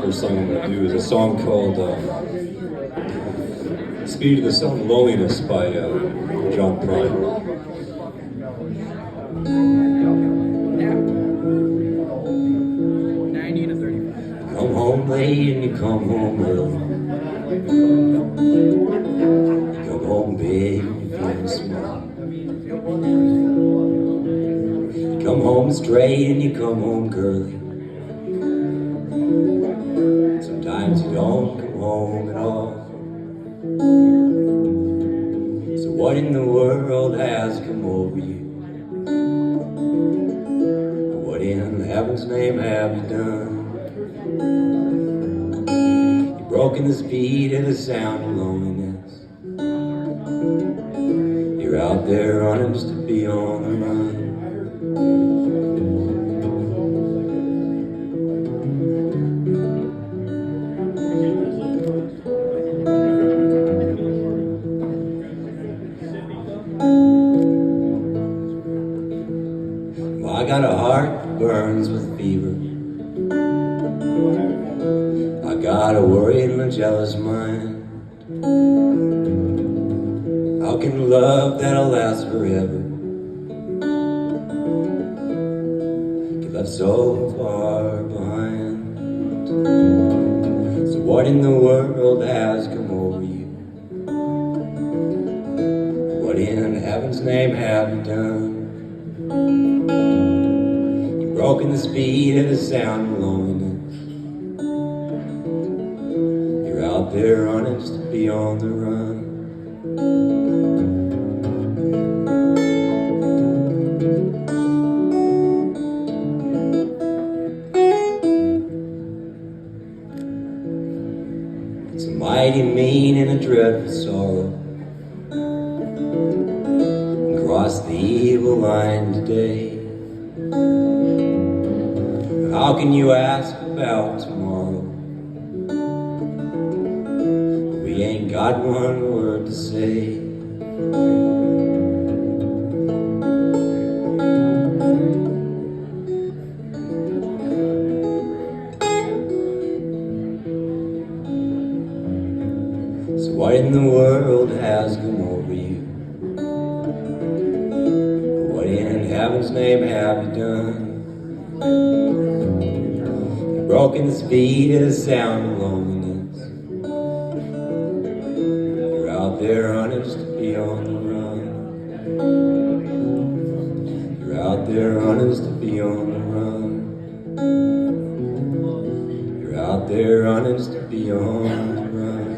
first song I'm going to do is a song called Speed of the Sound of Loneliness by John Prine. 90 to 35. Come home late and you come home early. You come home big and you feel small. You come home straight and you come home curly. Sometimes you don't come home at all. So what in the world has come over you? What in heaven's name have you done? You've broken the speed of the sound of loneliness. You're out there running just to be on the run. Well, I got a heart that burns with fever. I got a worried and a jealous mind. How can love that'll last forever get left so far behind? So what in the world has come over you? What in heaven's name have you done? You've broken the speed of the sound of loneliness. You're out there running just to be on the run. It's a mighty mean and a dreadful sorrow. Cross the evil line today. How can you ask about tomorrow? We ain't got one word to say. So what in the world has come over you? What in heaven's name have you done? You've broken the speed of the sound of loneliness. You're out there running just to be on the run. You're out there running just to be on the run. You're out there running just to be on the run.